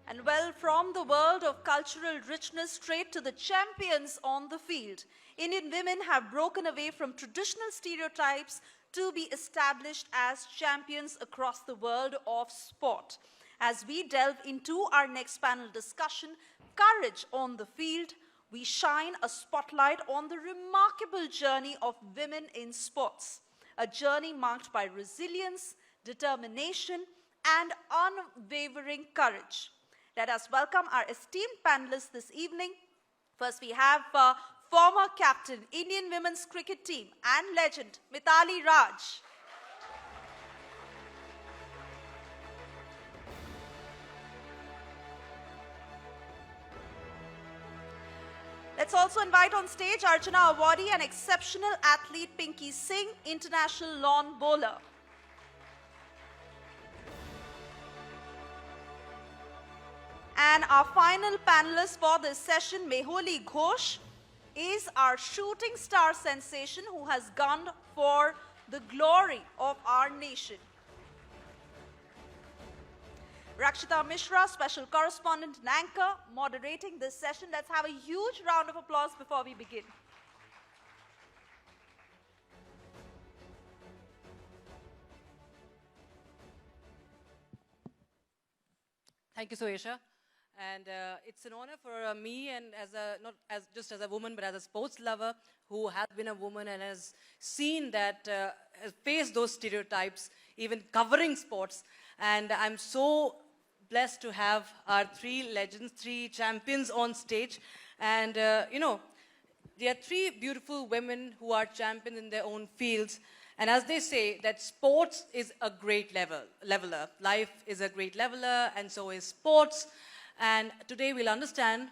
And well, from the world of cultural richness straight to the champions on the field, Indian women have broken away from traditional stereotypes to be established as champions across the world of sport. As we delve into our next panel discussion, Courage on the Field, we shine a spotlight on the remarkable journey of women in sports, a journey marked by resilience, determination, and unwavering courage. Let us welcome our esteemed panelists this evening. First, we have former captain, Indian women's cricket team and legend, Mithali Raj. Let's also invite on stage Archana awardee and exceptional athlete Pinky Singh, international lawn bowler. And our final panelist for this session, Meholi Ghosh, is our shooting star sensation who has gunned for the glory of our nation. Rakshita Mishra, special correspondent and anchor, moderating this session. Let's have a huge round of applause before we begin. Thank you, Soesha. And it's an honor for me, and not just as a woman, but as a sports lover who has been a woman and has seen that, has faced those stereotypes, even covering sports. And I'm so blessed to have our three legends, three champions on stage. And, you know, there are three beautiful women who are champions in their own fields. And as they say, that sports is a great leveler. Life is a great leveler, and so is sports. And today we'll understand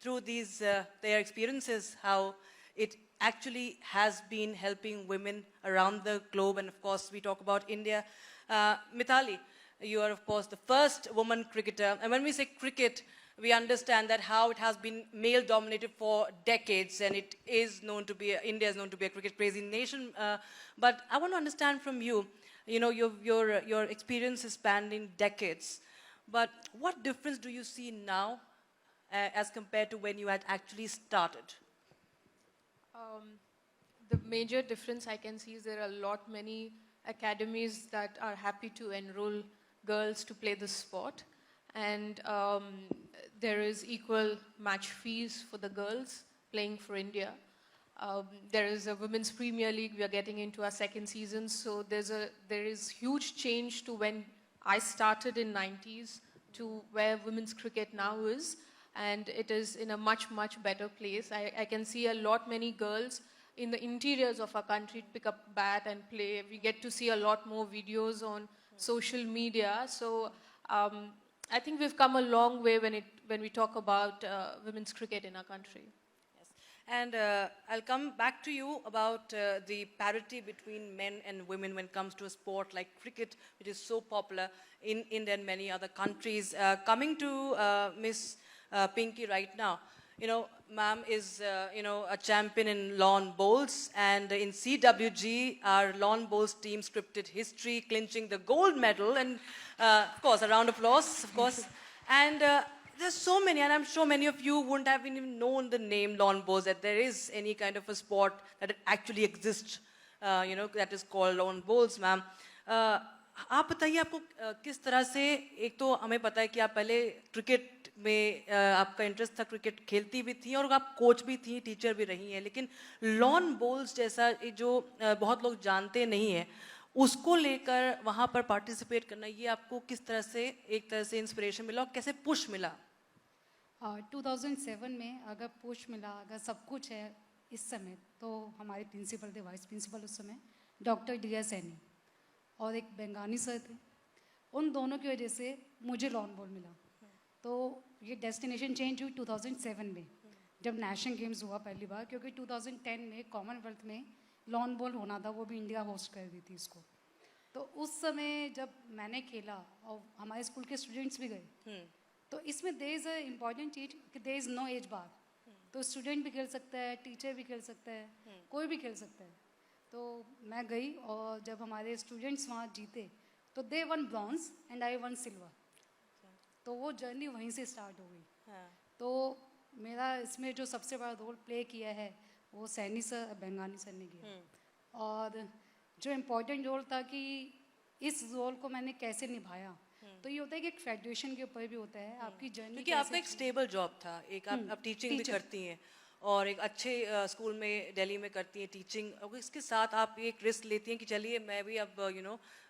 through these their experiences how it actually has been helping women around the globe. And of course, we talk about India. Mithali, you are of course the first woman cricketer. And when we say cricket, we understand that how it has been male dominated for decades, and it is known to be, India is known to be a cricket crazy nation. But I want to understand from you, you know, your experience is spanning decades. But what difference do you see now as compared to when you had actually started? The major difference I can see is there are many academies that are happy to enroll girls to play the sport. And there is equal match fees for the girls playing for India. There is a Women's Premier League. We are getting into our second season. So there is huge change to when I started in 90s to where women's cricket now is, and it is in a much, much better place. I can see many girls in the interiors of our country pick up bat and play. We get to see a lot more videos on social media. So I think we've come a long way when we talk about women's cricket in our country. And I'll come back to you about the parity between men and women when it comes to a sport like cricket, which is so popular in India and many other countries. Coming to Miss Pinky right now, you know, ma'am is, you know, a champion in lawn bowls, and in CWG, our lawn bowls team scripted history, clinching the gold medal, and of course, a round of applause, of course. And there's so many, and I'm sure many of you wouldn't have even known the name lawn bowls, that there is any kind of a sport that actually exists, you know, that is called lawn bowls, ma'am. आप बताइए आपको किस तरह से, एक तो हमें पता है कि आप पहले क्रिकेट में आपका इंटरेस्ट था, क्रिकेट खेलती भी थी और आप कोच भी थी, टीचर भी रही हैं, लेकिन लॉन बॉल्स जैसा जो बहुत लोग जानते नहीं हैं, उसको लेकर वहाँ पर पार्टिसिपेट करना, ये आपको किस तरह से एक तरह से इंस्पिरेशन मिला और कैसे पुश मिला? 2007 में अगर पुश मिला, अगर सब कुछ है इस समय, तो हमारे प्रिंसिपल थे, वाइस प्रिंसिपल उस समय डॉक्टर डी सैनी और एक बंगानी सर थे. उन दोनों की वजह से मुझे लॉन बॉल मिला. तो ये डेस्टिनेशन चेंज हुई 2007 में, जब नेशनल गेम्स हुआ पहली बार, क्योंकि 2010 में कॉमनवेल्थ में लॉन बॉल होना था, वो भी इंडिया होस्ट कर दी थी इसको. तो उस समय जब मैंने खेला और हमारे स्कूल के स्टूडेंट्स भी गए, तो इसमें देयर इज़ अ इम्पॉर्टेंट चीज कि देयर इज़ नो एज बार. तो स्टूडेंट भी खेल सकता है, टीचर भी खेल सकता है, कोई भी खेल सकता है. तो मैं गई और जब हमारे स्टूडेंट्स वहाँ जीते तो they won bronze and I won silver. तो वो जर्नी वहीं से स्टार्ट हो गई। हाँ. तो मेरा इसमें जो सबसे बड़ा रोल प्ले किया है वो सैनी सर बेंगानी सर ने किया। और जो इम्पोर्टेंट रोल था कि इस रोल को मैंने कैसे निभाया, तो ये होता है कि एक फेडरेशन के ऊपर भी होता है आपकी जर्नी। क्योंकि आपका एक स्टेबल जॉब था, एक आप टीचिंग भी करती हैं और एक अच्छे स्कूल में दिल्ली में करती हैं टीचिंग, और इसके साथ आप एक रिस्क लेती हैं कि चलिए मैं भी अब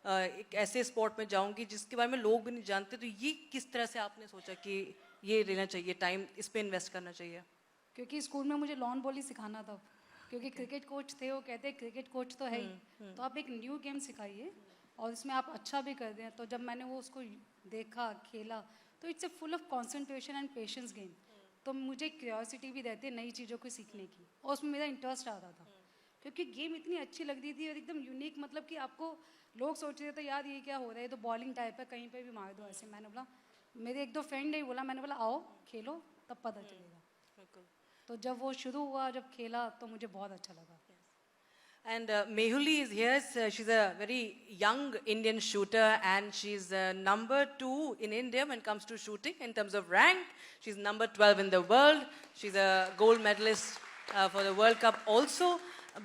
एक ऐसे स्पॉट में जाऊंगी जिसके बारे में लोग भी नहीं जानते, तो ये किस तरह से आपने सोचा कि ये लेना चाहिए टाइम, इस पे इन्वेस्ट करना चाहिए? क्योंकि स्कूल में मुझे लॉन बॉल ही सिखाना था, क्योंकि क्रिकेट कोच थे, वो कहते हैं क्रिकेट कोच तो है ही, तो आप एक न्यू गेम सिखाइए और इसमें आप अच्छा भी कर दें। तो जब मैंने वो उसको देखा, खेला, तो it's a full of concentration and patience game. तो मुझे क्यूरियोसिटी भी रहती है नई चीज़ों को सीखने की, और उसमें मेरा इंटरेस्ट आता था क्योंकि गेम इतनी अच्छी लग रही थी और एकदम यूनिक, मतलब कि आपको लोग सोच रहे थे यार ये क्या हो रहा है, तो बॉलिंग टाइप है, कहीं पे भी मार दो ऐसे। मैंने बोला, मेरे एक दो फ्रेंड ने बोला, मैंने बोला आओ खेलो तब पता चलेगा। तो जब वो शुरू हुआ, जब खेला, तो मुझे बहुत अच्छा लगा। And Mehuli is here. She's a very young Indian shooter, and she's number 2 in India when it comes to shooting in terms of rank. She's number 12 in the world. She's a gold medalist for the World Cup also.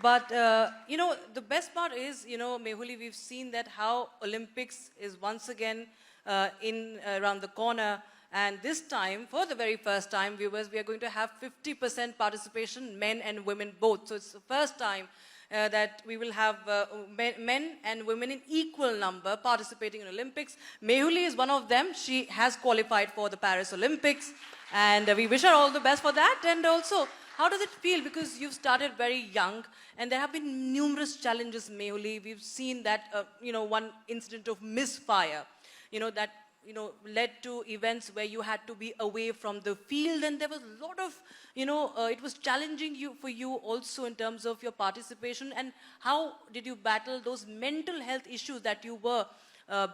But the best part is, Mehuli, we've seen that how Olympics is once again in around the corner. And this time, for the very first time, viewers, we are going to have 50% participation, men and women both. So it's the first time that we will have men and women in equal number participating in Olympics. Mehuli is one of them. She has qualified for the Paris Olympics, and we wish her all the best for that. And also, how does it feel? Because you've started very young, and there have been numerous challenges, Mehuli. We've seen that, one incident of misfire, that led to events where you had to be away from the field, and there was a lot of, it was challenging for you also in terms of your participation. And how did you battle those mental health issues that you were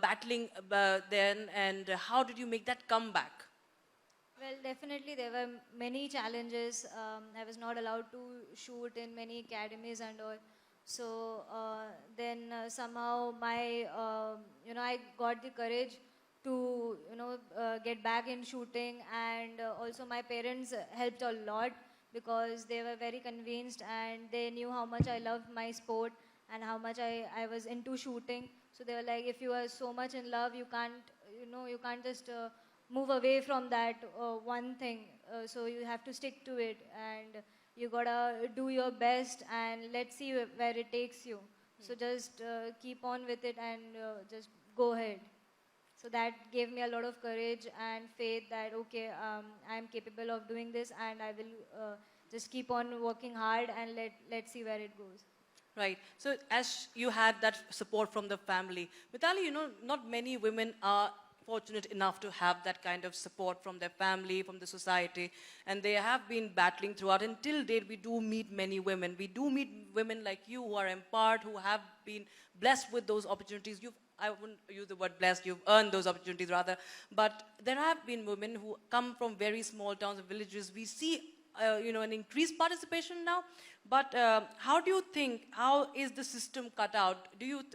battling then, and how did you make that comeback? Well, definitely there were many challenges. I was not allowed to shoot in many academies and all. So then somehow I got the courage to get back in shooting, and also my parents helped a lot because they were very convinced and they knew how much I loved my sport and how much I was into shooting. So they were like, if you are so much in love, you can't just move away from that one thing. So you have to stick to it, and you gotta do your best, and let's see where it takes you. So just keep on with it and just go ahead. So that gave me a lot of courage and faith that, okay, I'm capable of doing this, and I will just keep on working hard, and let's see where it goes. Right. So as you had that support from the family, Mitali, not many women are fortunate enough to have that kind of support from their family, from the society, and they have been battling throughout. Until date, we do meet many women. We do meet women like you who are empowered, who have been blessed with those opportunities. I wouldn't use the word blessed, you've earned those opportunities rather. But there have been women who come from very small towns and villages. We see, an increased participation now. But how is the system cut out?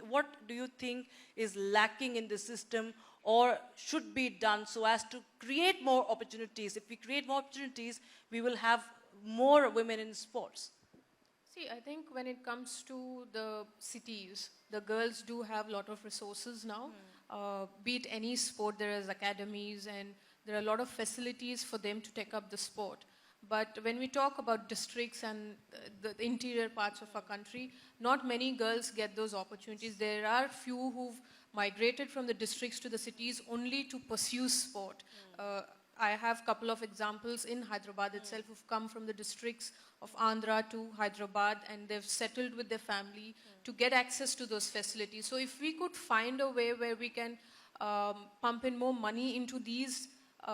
What do you think is lacking in the system or should be done so as to create more opportunities? If we create more opportunities, we will have more women in sports. See, I think when it comes to the cities, the girls do have a lot of resources now. Be it any sport, there is academies and there are a lot of facilities for them to take up the sport. But when we talk about districts and the interior parts of our country, not many girls get those opportunities. There are few who've migrated from the districts to the cities only to pursue sport. I have a couple of examples in Hyderabad itself who've come from the districts of Andhra to Hyderabad, and they've settled with their family to get access to those facilities. So if we could find a way where we can pump in more money into these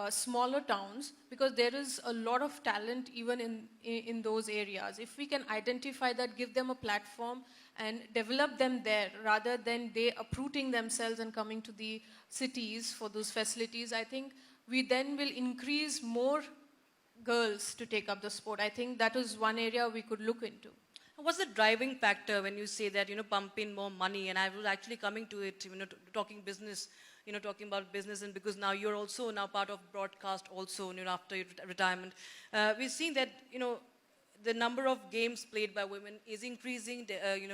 smaller towns, because there is a lot of talent even in those areas. If we can identify that, give them a platform and develop them there rather than they uprooting themselves and coming to the cities for those facilities, I think we then will increase more girls to take up the sport. I think that is one area we could look into. What's the driving factor when you say that, pump in more money? And I was actually coming to it, talking business. talking about business, and because now you're also now part of broadcast also, after your retirement, we're seeing that, the number of games played by women is increasing,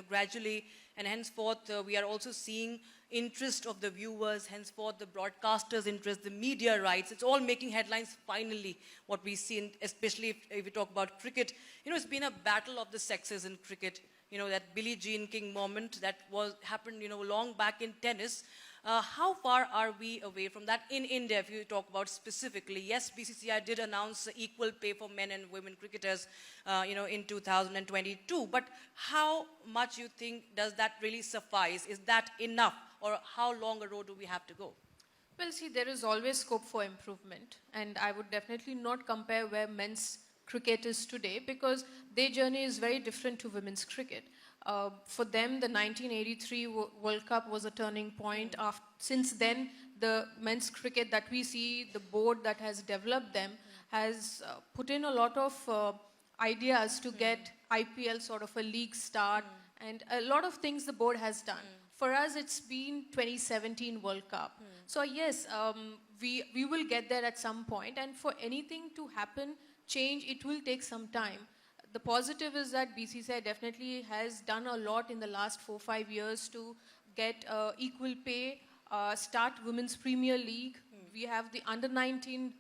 gradually, and henceforth we are also seeing interest of the viewers, henceforth the broadcasters' interest, the media rights. It's all making headlines finally, what we see, especially if we talk about cricket. It's been a battle of the sexes in cricket. That Billie Jean King moment that happened, long back in tennis. How far are we away from that in India, if you talk about specifically? Yes, BCCI did announce equal pay for men and women cricketers, in 2022. But how much you think does that really suffice? Is that enough? Or how long a road do we have to go? Well, see, there is always scope for improvement. And I would definitely not compare where men's cricket is today, because their journey is very different to women's cricket. For them, the 1983 World Cup was a turning point. Since then, the men's cricket that we see, the board that has developed them, has put in a lot of ideas to get IPL sort of a league start, and a lot of things the board has done. For us, it's been 2017 World Cup. So yes, we will get there at some point, and for anything to happen, change, it will take some time. The positive is that BCCI definitely has done a lot in the last 4-5 years to get equal pay, start Women's Premier League. We have the Under-19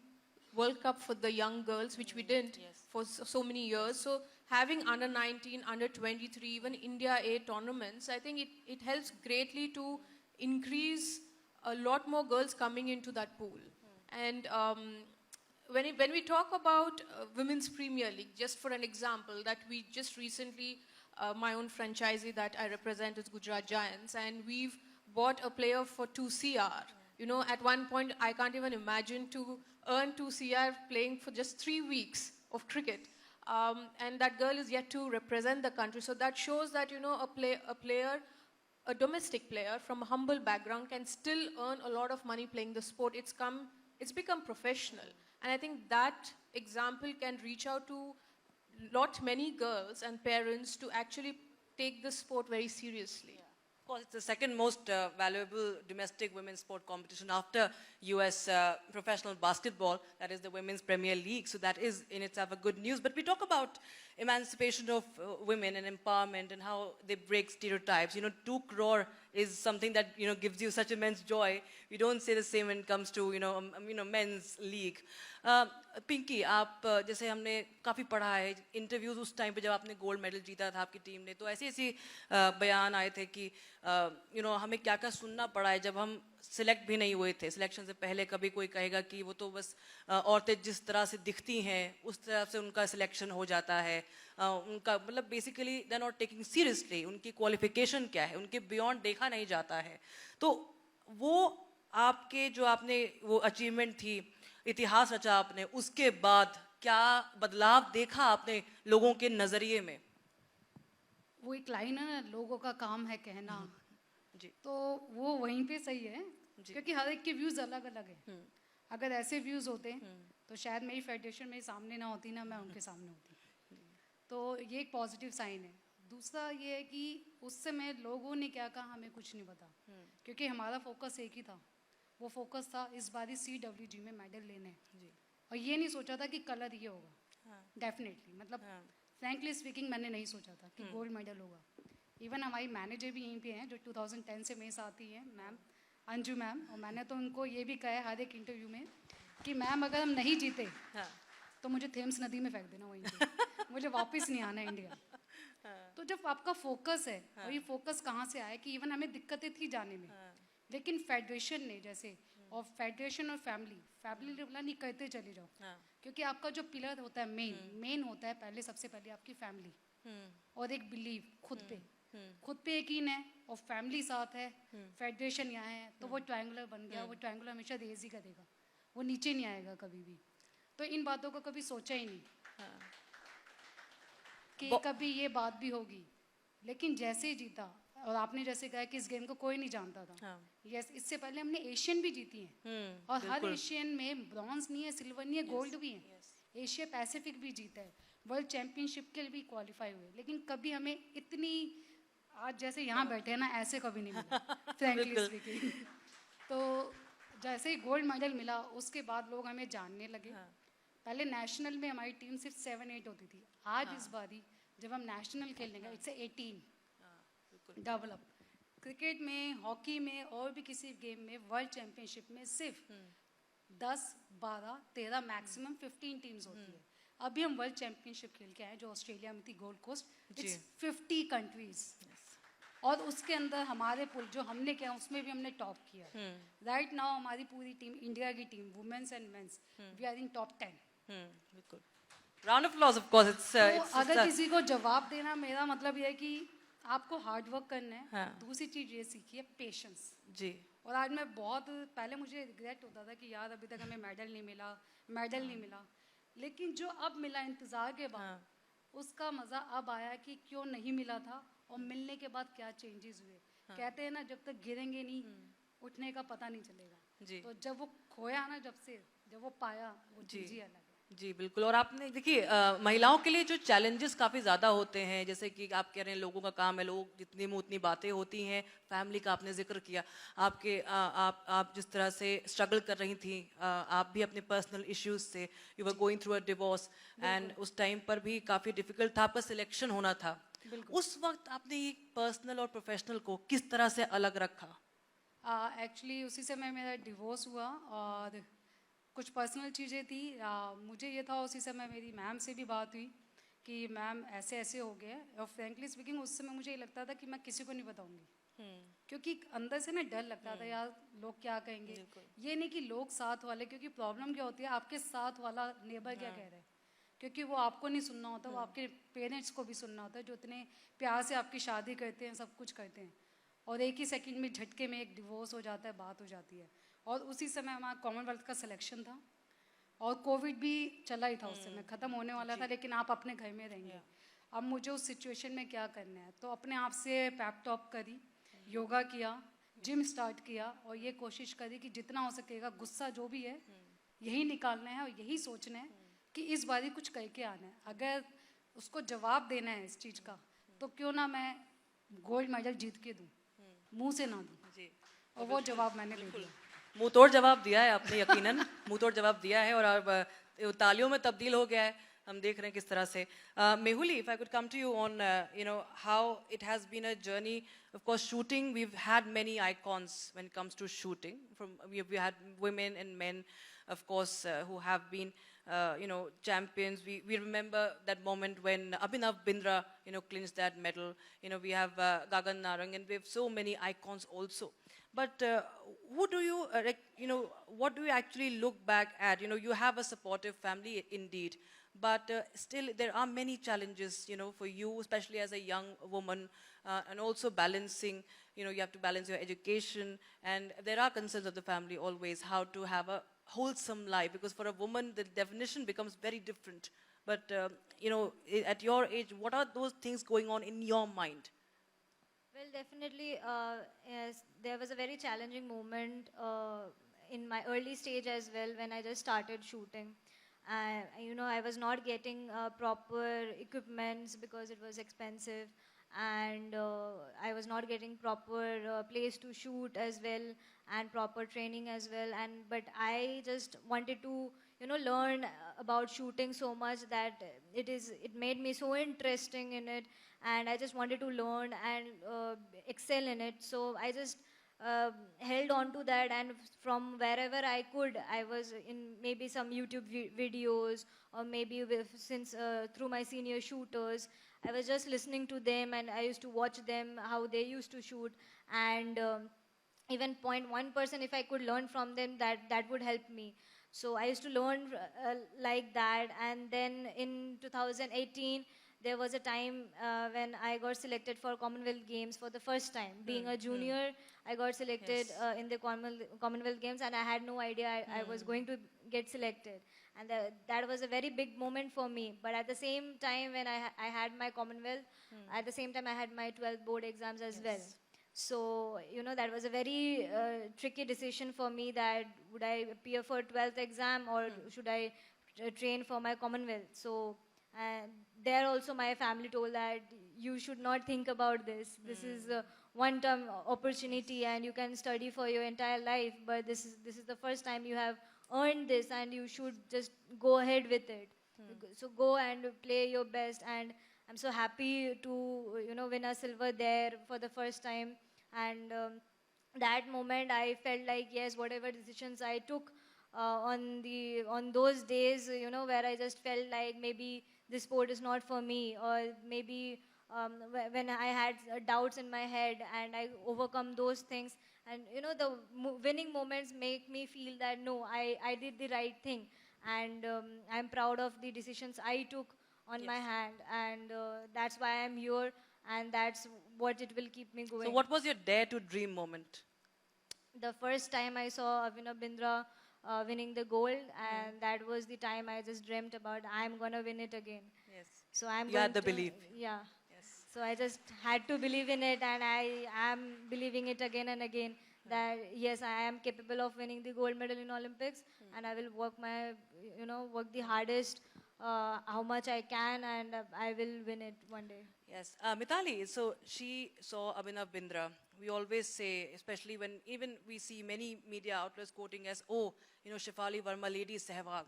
World Cup for the young girls, which we didn't for so many years. So having Under-19, Under-23, even India A tournaments, I think it helps greatly to increase a lot more girls coming into that pool. And when we talk about Women's Premier League, just for an example, that we just recently, my own franchisee that I represent is Gujarat Giants, and we've bought a player for 2 CR. At one point, I can't even imagine to earn 2 CR playing for just 3 weeks of cricket. And that girl is yet to represent the country. So that shows that, a domestic player from a humble background can still earn a lot of money playing the sport. It's become professional. And I think that example can reach out to many girls and parents to actually take the sport very seriously. Of course, it's the second most valuable domestic women's sport competition after US professional basketball, that is the Women's Premier League. So that is in itself a good news. But we talk about emancipation of women and empowerment and how they break stereotypes. 2 crore is something that, gives you such immense joy. We don't say the same when it comes to, men's league. Pinky, आप जैसे हमने काफ़ी पढ़ा है interviews उस time पे जब आपने गोल्ड मेडल जीता था आपकी टीम ने, तो ऐसी बयान आए थे कि हमें क्या क्या सुनना पड़ा है जब हम सिलेक्ट भी नहीं हुए थे. सिलेक्शन से पहले कभी कोई कहेगा कि वो तो बस औरतें जिस तरह से दिखती हैं उस तरह से उनका सिलेक्शन हो जाता है. उनका मतलब basically they are not taking seriously, उनकी क्वालिफिकेशन क्या है, उनके बियॉन्ड देखा नहीं जाता है. तो वो आपके जो आपने वो अचीवमेंट थी, इतिहास रचा आपने, उसके बाद क्या बदलाव देखा आपने लोगों के नजरिए में? वो एक लाइन है ना, लोगों का काम है कहना जी. तो वो वहीं पे सही है, क्योंकि हर एक के व्यूज अलग अलग है. अगर ऐसे व्यूज होते तो शायद मेरी फेडरेशन मेरे सामने ना होती, ना मैं उनके सामने होती. तो ये एक पॉजिटिव साइन है. दूसरा ये है कि उस समय लोगों ने क्या कहा हमें कुछ नहीं पता, क्योंकि हमारा फोकस एक ही था. वो फोकस था इस बार CWG में मेडल लेने हैं, और ये नहीं सोचा था कि कलर ये होगा. डेफिनेटली मतलब फ्रैंकली स्पीकिंग मैंने नहीं सोचा था कि गोल्ड मेडल होगा. इवन हमारी मैनेजर भी यहीं पे हैं जो 2010 से मेरे साथ ही हैं, मैम अंजू मैम, और मैंने तो उनको ये भी कहा है हर एक इंटरव्यू में कि मैम अगर हम नहीं जीते तो मुझे थेम्स नदी में फेंक देना वहीं पे, मुझे वापस नहीं आना इंडिया. तो जब आपका फोकस है, और ये फोकस कहाँ से आया कि इवन हमें दिक्कतें थी जाने में, लेकिन फेडरेशन ने जैसे, और फेडरेशन और फैमिली डेवलप नहीं करते चले जाओ, क्योंकि आपका जो पिलर होता है मेन होता है पहले, सबसे पहले आपकी फैमिली और एक बिलीव खुद पे यकीन है, और फैमिली साथ है, फेडरेशन यहाँ है, तो वो ट्रायंगुलर बन गया. वो ट्रायंगुलर हमेशा रेज ही करेगा, वो नीचे नहीं आएगा कभी भी. तो इन बातों को कभी सोचा ही नहीं कि कभी ये बात भी होगी. लेकिन जैसे ही जीता, और आपने जैसे कहा कि इस गेम को कोई नहीं जानता था. यस, इससे पहले हमने एशियन भी जीती हैं, और हर एशियन में ब्रॉन्ज नहीं है, सिल्वर नहीं है, गोल्ड भी है. एशिया पैसिफिक भी जीता है, वर्ल्ड चैंपियनशिप के लिए भी क्वालिफाई हुए. लेकिन कभी हमें इतनी, आज जैसे यहाँ बैठे हैं ना, ऐसे कभी नहीं मिला फ्रैंकली स्पीकिंग. तो जैसे ही गोल्ड मेडल मिला उसके बाद लोग हमें जानने लगे। पहले नेशनल में हमारी टीम सिर्फ 7-8 होती थी, आज इस बारी जब हम नेशनल खेलने गए इट्स 18 डेवलप। क्रिकेट में, हॉकी में और भी किसी गेम में वर्ल्ड चैंपियनशिप में सिर्फ 10, 12, 13 मैक्सिमम 15 टीम्स होती है। अभी हम वर्ल्ड चैंपियनशिप खेल के आए जो ऑस्ट्रेलिया में थी, गोल्ड कोस्ट, इट्स 50 कंट्रीज और उसके अंदर हमारे पुल जो हमने किया उसमें भी हमने टॉप किया। राइट नाउ हमारी पूरी टीम, इंडिया की team, women's and men's, we are in top 10। बिल्कुल, round of applause of course. It's अगर किसी को जवाब देना, मेरा मतलब ये है कि आपको हार्ड वर्क करना है। हाँ। दूसरी चीज ये सीखी है पेशेंस जी। और आज मैं बहुत, पहले मुझे रिग्रेट होता था कि यार अभी तक हमें मेडल नहीं मिला, लेकिन जो अब मिला इंतजार के बाद, उसका मजा अब आया कि क्यों नहीं मिला था और मिलने के बाद क्या चेंजेस हुए। कहते हैं ना, जब तक गिरेंगे नहीं उठने का पता नहीं चलेगा। जी। तो जब वो खोया ना, जब वो पाया, वो चीज ही अलग है। जी बिल्कुल। और आपने देखिए महिलाओं के लिए जो चैलेंजेस काफ़ी ज़्यादा होते हैं, जैसे कि आप कह रहे हैं लोगों का काम है, लोग जितनी मुँह उतनी बातें होती हैं, फैमिली का आपने जिक्र किया, आप जिस तरह से स्ट्रगल कर रही थी, आप भी अपने पर्सनल इश्यूज से, you were going through a divorce and उस टाइम पर भी काफ़ी डिफिकल्ट था, आपका सिलेक्शन होना था। उस वक्त आपने ये पर्सनल और प्रोफेशनल को किस तरह से अलग रखा? एक्चुअली उसी समय मेरा डिवोर्स हुआ और कुछ पर्सनल चीज़ें थी। मुझे ये था, उसी समय मेरी मैम से भी बात हुई कि मैम ऐसे ऐसे हो गए, और फ्रेंकली स्पीकिंग उस समय मुझे ये लगता था कि मैं किसी को नहीं बताऊंगी, क्योंकि अंदर से ना डर लगता था यार लोग क्या कहेंगे। ये नहीं कि लोग साथ वाले, क्योंकि प्रॉब्लम क्या होती है, आपके साथ वाला नेबर क्या कह रहा है, क्योंकि वो आपको नहीं सुनना होता, वो आपके पेरेंट्स को भी सुनना होता है जो इतने प्यार से आपकी शादी करते हैं, सब कुछ करते हैं, और एक ही सेकंड में झटके में एक डिवोर्स हो जाता है, बात हो जाती है। और उसी समय हमारा कॉमनवेल्थ का सिलेक्शन था और कोविड भी चला ही था, उस समय ख़त्म होने वाला था, लेकिन आप अपने घर में रहेंगे। अब मुझे उस सिचुएशन में क्या करना है, तो अपने आप से पैप टॉप करी, योगा किया, जिम स्टार्ट किया और ये कोशिश करी कि जितना हो सकेगा गुस्सा जो भी है यही निकालना है और यही सोचना है कि इस बारी कुछ करके आना है। अगर उसको जवाब देना है इस चीज़ का, तो क्यों ना मैं गोल्ड मेडल जीत के दूँ, मुंह से ना दूँ। और वो जवाब मैंने दे दिया। मुंह तोड़ जवाब दिया है आपने, यकीनन मुंह तोड़ जवाब दिया है और अब तालियों में तब्दील हो गया है। हम देख रहे हैं किस तरह से। Mehuli, if I could come to you on how it has been a journey. Of course, shooting, we've had many icons when it comes to shooting. We had women and men, of course, who have been champions. We remember that moment when Abhinav Bindra clinched that medal. We have Gagan Narang, and we have so many icons also. But what do you actually look back at? You have a supportive family indeed, but still there are many challenges, for you, especially as a young woman, and also balancing, you have to balance your education, and there are concerns of the family always, how to have a wholesome life, because for a woman, the definition becomes very different. But, at your age, what are those things going on in your mind? Well, definitely, yes, there was a very challenging moment in my early stage as well when I just started shooting. I was not getting proper equipments because it was expensive, and I was not getting proper place to shoot as well, and proper training as well. But I just wanted to, learn about shooting so much that it made me so interesting in it, and I just wanted to learn and excel in it. So I just held on to that, and from wherever I could, I was in maybe some YouTube videos, or maybe since through my senior shooters, I was just listening to them, and I used to watch them how they used to shoot, and even 0.1% if I could learn from them, that would help me. So I used to learn like that, and then in 2018 there was a time when I got selected for Commonwealth Games for the first time. Being a junior, I got selected in the Commonwealth Games, and I had no idea I was going to get selected. And that was a very big moment for me. But at the same time, when I had my Commonwealth, at the same time I had my 12th board exams as well. So, that was a very tricky decision for me, that would I appear for 12th exam or should I train for my Commonwealth. So, there also my family told that you should not think about this. This is one-time opportunity and you can study for your entire life, but this is the first time you have earned this, and you should just go ahead with it. So go and play your best, and I'm so happy to win a silver there for the first time. And that moment I felt like, yes, whatever decisions I took on those days, where I just felt like maybe this sport is not for me, or maybe when I had doubts in my head and I overcome those things, and the winning moments make me feel that no, I did the right thing, and I'm proud of the decisions I took on my hand, and that's why I'm here, and that's what it will keep me going. So what was your dare to dream moment? The first time I saw Avinav Bindra winning the gold, and that was the time I just dreamt about I'm gonna win it again. Yes. So I'm You going had the to, belief. yeah. Yes. So I just had to believe in it, and I am believing it again and again. That yes, I am capable of winning the gold medal in Olympics, and I will work work the hardest, how much I can, and I will win it one day. Yes. Mitali, so she saw Abhinav Bindra. We always say, especially when even we see many media outlets quoting as, oh, Shefali Verma, Lady Sehwag.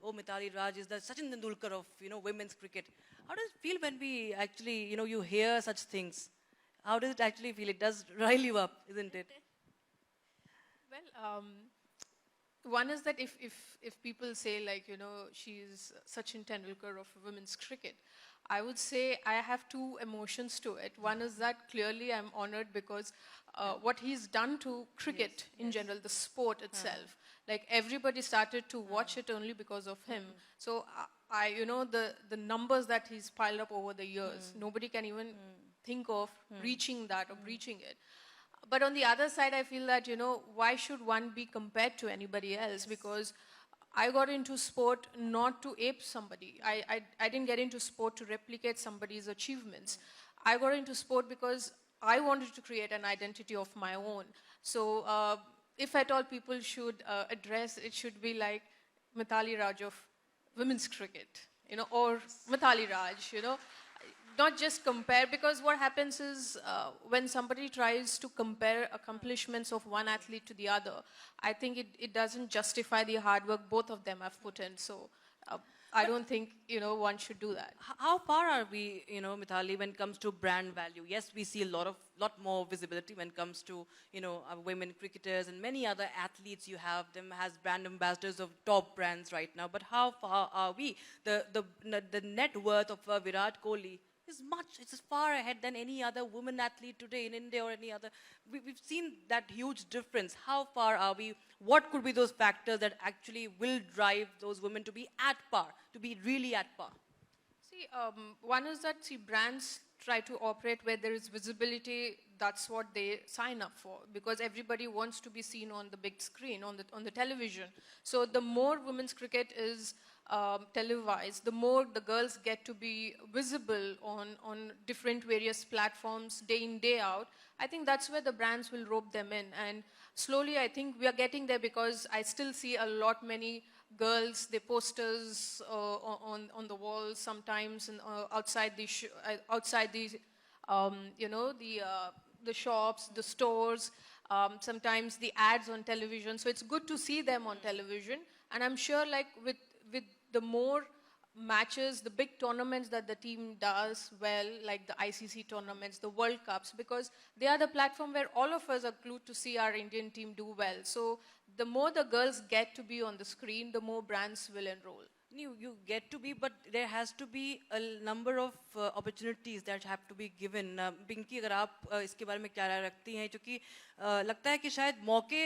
Oh, Mitali Raj is the Sachin Tendulkar of, women's cricket. How does it feel when we actually, you hear such things? How does it actually feel? It does rile you up, isn't it? Well, one is that if people say, like, she's Sachin Tendulkar of women's cricket, I would say I have two emotions to it. One is that clearly I'm honored because what he's done to cricket in general, the sport itself, like everybody started to watch it only because of him. So the numbers that he's piled up over the years, nobody can even think of reaching that or breaching it. But on the other side, I feel that, why should one be compared to anybody else? Because I got into sport not to ape somebody. I didn't get into sport to replicate somebody's achievements. I got into sport because I wanted to create an identity of my own. So if at all people should address, it should be like Mithali Raj of women's cricket, or Mithali Raj, not just compare, because what happens is when somebody tries to compare accomplishments of one athlete to the other, I think it doesn't justify the hard work both of them have put in. So I don't think, one should do that. How far are we, Mithali, when it comes to brand value? Yes, we see a lot more visibility when it comes to, our women cricketers and many other athletes. You have them as brand ambassadors of top brands right now. But how far are we? The net worth of Virat Kohli it's far ahead than any other woman athlete today in India or any other. We've seen that huge difference. How far are we? What could be those factors that actually will drive those women to be at par, to be really at par? See, one is that, brands try to operate where there is visibility. That's what they sign up for, because everybody wants to be seen on the big screen, on the television. So the more women's cricket is televised, the more the girls get to be visible on different various platforms day in, day out. I think that's where the brands will rope them in. And slowly, I think we are getting there, because I still see a lot many girls, their posters on the walls sometimes, and outside the the shops, the stores, sometimes the ads on television. So it's good to see them on television. And I'm sure, like, with the more matches, the big tournaments that the team does well, like the ICC tournaments, the World Cups, because they are the platform where all of us are glued to see our Indian team do well. So the more the girls get to be on the screen, the more brands will enroll. You get to be, but there has to be a number of opportunities that have to be given. Pinky, अगर आप इसके बारे में क्या राय रखती हैं? क्योंकि लगता है कि शायद मौके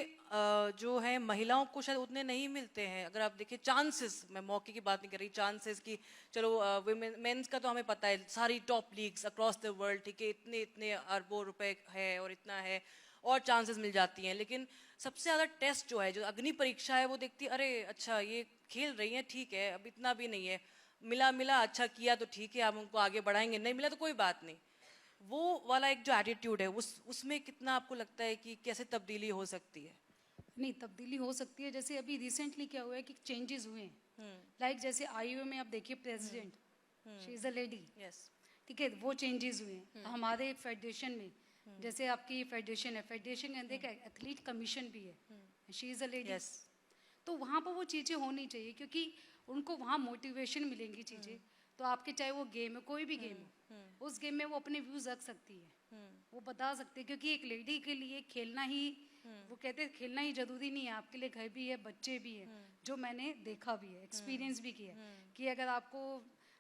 जो हैं महिलाओं को शायद उतने नहीं मिलते हैं. अगर आप देखिए चांसेस, मैं मौके की बात नहीं कर रही, चांसेस की चलो मेंस का तो हमें पता है, सारी top leagues across the world, ठीक है, इतने अरबों रुपए है और इतना है और चांसेस मिल जाती हैं. लेकिन सबसे ज़्यादा टेस्ट जो है, जो अग्नि परीक्षा है, वो देखती है अरे अच्छा ये खेल रही हैं, ठीक है, अब इतना भी नहीं है, मिला अच्छा किया तो ठीक है, हम उनको आगे बढ़ाएंगे, नहीं मिला तो कोई बात नहीं. वो वाला एक जो एटीट्यूड है, उसमें कितना आपको लगता है कि कैसे तब्दीली हो सकती है? नहीं, तब्दीली हो सकती है. जैसे अभी रिसेंटली क्या हुआ है कि चेंजेस हुए हैं. लाइक जैसे आईओए में आप देखिए president, she is a lady, yes, ठीक है, वो चेंजेस हुए हैं. हमारे फेडरेशन में जैसे आपकी फेडरेशन है, फेडरेशन के अंदर एक एथलीट कमीशन भी है, she is a lady. Yes. तो वहाँ पर वो चीज़ें होनी चाहिए, क्योंकि उनको वहाँ मोटिवेशन मिलेंगी चीज़ें। तो आपके चाहे वो गेम है, कोई भी गेम है, उस गेम में वो अपने व्यूज़ रख सकती है, वो बता सकती है। क्योंकि एक लेडी के लिए खेलना ही, वो कहते हैं खेलना ही ज़रूरी नहीं है, आपके लिए घर भी है, बच्चे भी हैं, जो मैंने देखा भी है, एक्सपीरियंस भी किया है कि अगर आपको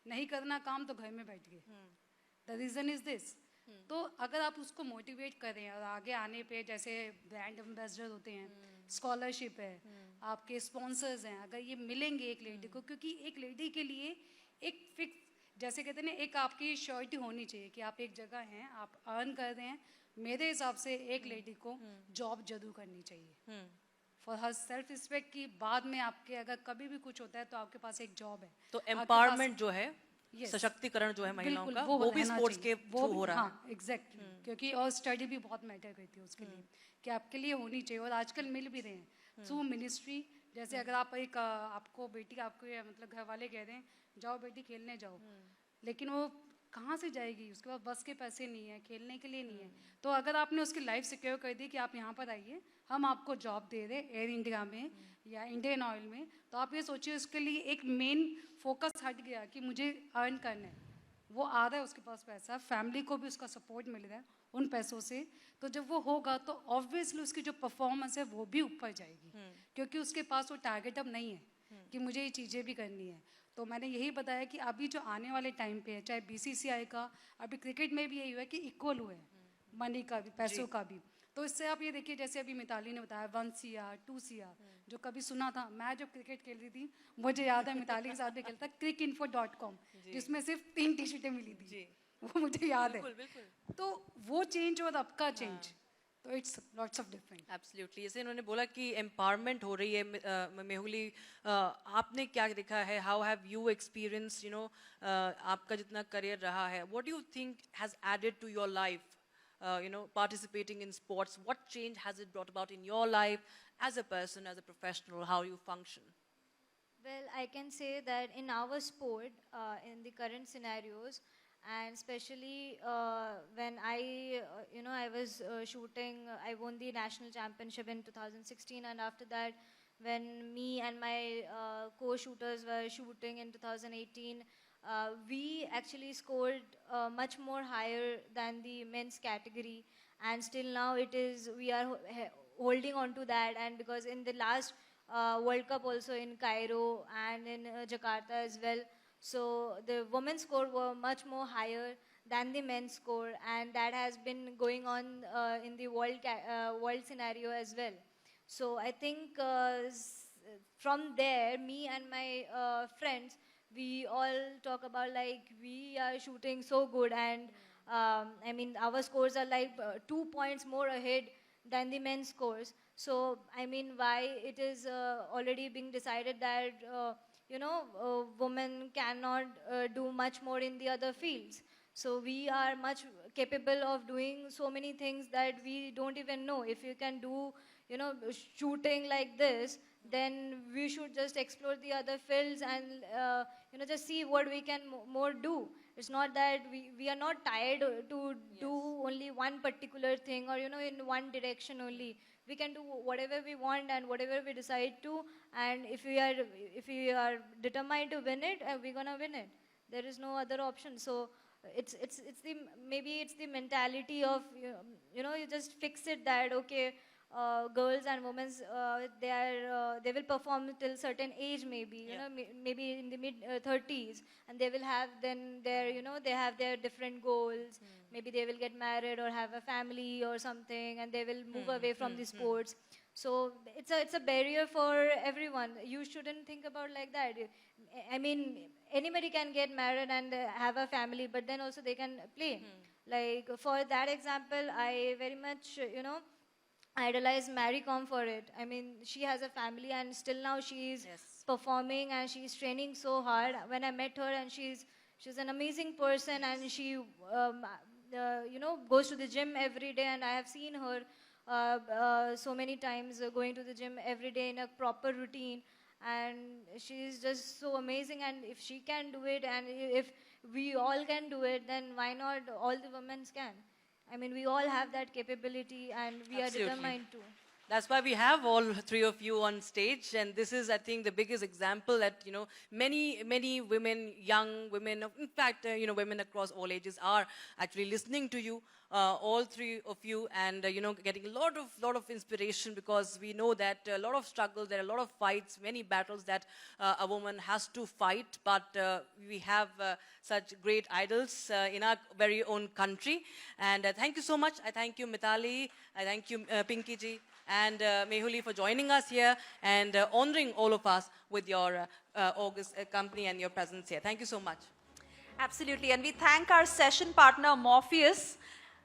नहीं करना काम तो घर में बैठ गए। The reason is this. तो अगर आप उसको मोटिवेट करें और आगे आने पे, जैसे ब्रांड एम्बेसडर होते हैं, स्कॉलरशिप है, आपके स्पॉन्सर्स हैं, अगर ये मिलेंगे एक लेडी को, क्योंकि एक लेडी के लिए एक फिक्स, जैसे कहते हैं ना, एक आपकी श्योरिटी होनी चाहिए कि आप एक जगह हैं, आप अर्न कर रहे हैं। मेरे हिसाब से एक लेडी को जॉब जरूर करनी चाहिए फॉर हर सेल्फ रिस्पेक्ट, की बाद में आपके अगर कभी भी कुछ होता है तो आपके पास एक जॉब है। तो आपके एम्पावरमेंट पास- जो है, Yes. सशक्तिकरण जो है महिलाओं बिल्कुल, का, वो भी रहना स्पोर्ट्स चाहिए। के वो थ्रू भी, हो रहा है। हाँ एग्जैक्टली, क्योंकि और स्टडी भी बहुत मैटर करती है उसके लिए, कि आपके लिए होनी चाहिए, और आजकल मिल भी रहे हैं थ्रू मिनिस्ट्री। जैसे अगर आप एक आपको बेटी, आपको मतलब घर वाले कह रहे हैं जाओ बेटी खेलने जाओ, लेकिन वो कहाँ से जाएगी, उसके पास बस के पैसे नहीं है, खेलने के लिए नहीं है। तो अगर आपने उसकी लाइफ सिक्योर कर दी कि आप यहाँ पर आइए, हम आपको जॉब दे रहे एयर इंडिया में या इंडियन ऑयल में, तो आप ये सोचिए उसके लिए एक मेन फोकस हट गया कि मुझे अर्न करना है। वो आ रहा है, उसके पास पैसा, फैमिली को भी उसका सपोर्ट मिल रहा है उन पैसों से। तो जब वो होगा तो ऑब्वियसली उसकी जो परफॉर्मेंस है वो भी ऊपर जाएगी, क्योंकि उसके पास वो टारगेट अब नहीं है कि मुझे ये चीज़ें भी करनी है। तो मैंने यही बताया कि अभी जो आने वाले टाइम पे है, चाहे बीसीसीआई का, अभी क्रिकेट में भी यही हुआ है कि इक्वल हुए हैं, मनी का भी, पैसों का भी। तो इससे आप ये देखिए, जैसे अभी मिताली ने बताया 1 CR 2 CR, जो कभी सुना था। मैं जब क्रिकेट खेल रही थी, मुझे याद है मिताली के साथ भी खेलता cricinfo.com, जिसमें सिर्फ 3 टी-शर्टें मिली थी, वो मुझे याद है। तो वो चेंज और अब का चेंज, तो it's lots of different. Absolutely. जैसे इन्होंने बोला कि एम्पावरमेंट हो रही है, मेहुली आपने क्या देखा है, how have you experience, you know, आपका जितना करियर रहा है, what do you think has added to your life, you know, participating in sports? What change has it brought about in your life as a person, as a professional, how you function? Well, I can say that in our sport, in the current scenarios, and especially when I was shooting, I won the national championship in 2016, and after that, when me and my co-shooters were shooting in 2018, we actually scored much more higher than the men's category, and still now we are holding on to that. And because in the last World Cup also in Cairo and in Jakarta as well, so the women's score were much more higher than the men's score, and that has been going on in the world scenario as well. So I think from there, me and my friends, we all talk about like we are shooting so good, and I mean our scores are like 2 points more ahead than the men's scores. So I mean, why it is already being decided that women cannot do much more in the other fields. So we are much capable of doing so many things that we don't even know. If you can do, shooting like this, then we should just explore the other fields and just see what we can more do. It's not that we are not tired to do only one particular thing, or in one direction only. We can do whatever we want and whatever we decide to, and if we are determined to win it, we're gonna win it. There is no other option. So it's the, maybe it's the mentality of you just fix it that okay, girls and women, they will perform till certain age, maybe maybe in the mid 30s, and they will have then their they have their different goals. Maybe they will get married or have a family or something, and they will move away from the sports. So it's a barrier for everyone. You shouldn't think about like that. I mean, anybody can get married and have a family, but then also they can play. Like for that example, I very much idolize Mary Kom for it. I mean, she has a family and still now she's performing and she's training so hard. When I met her, and she's an amazing person, and she goes to the gym every day, and I have seen her so many times going to the gym every day in a proper routine, and she's just so amazing. And if she can do it, and if we all can do it, then why not all the women can? I mean, we all have that capability and we Absolutely. are determined to. That's why we have all three of you on stage, and this is, I think, the biggest example that, you know, many women, young women, in fact, you know, women across all ages are actually listening to you, all three of you, and, you know, getting a lot of inspiration, because we know that a lot of struggles, there are a lot of fights, many battles that a woman has to fight, but we have such great idols in our very own country. And thank you so much. I thank you, Mitali. I thank you, Pinky ji, and Mehuli, for joining us here and honoring all of us with your August company and your presence here. Thank you so much. Absolutely, and we thank our session partner Morpheus.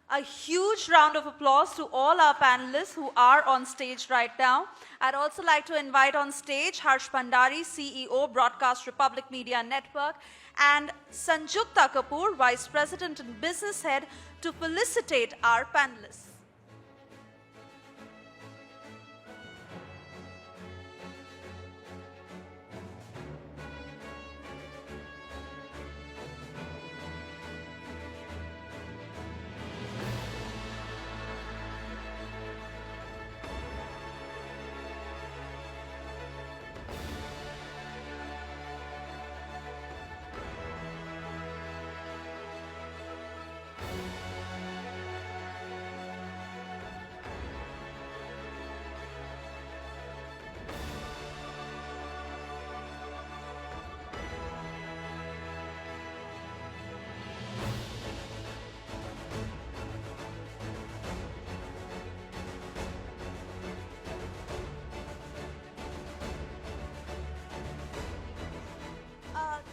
A huge round of applause to all our panelists who are on stage right now. I'd also like to invite on stage Harsh Bhandari, CEO, Broadcast Republic Media Network, and Sanjukta Kapoor, Vice President and Business Head, to felicitate our panelists.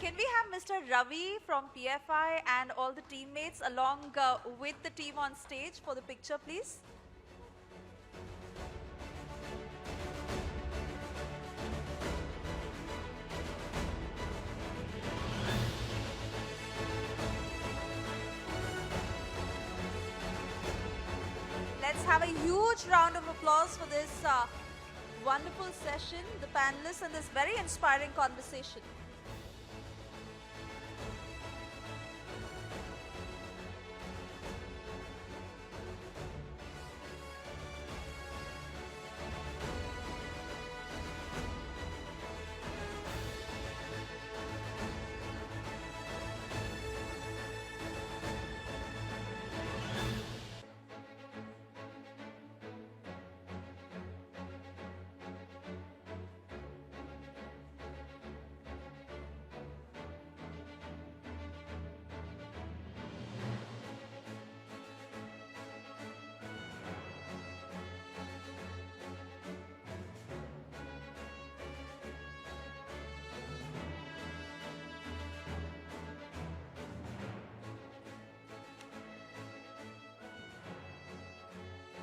Can we have Mr. Ravi from PFI and all the teammates along with the team on stage for the picture, please? Let's have a huge round of applause for this wonderful session, the panelists, and this very inspiring conversation.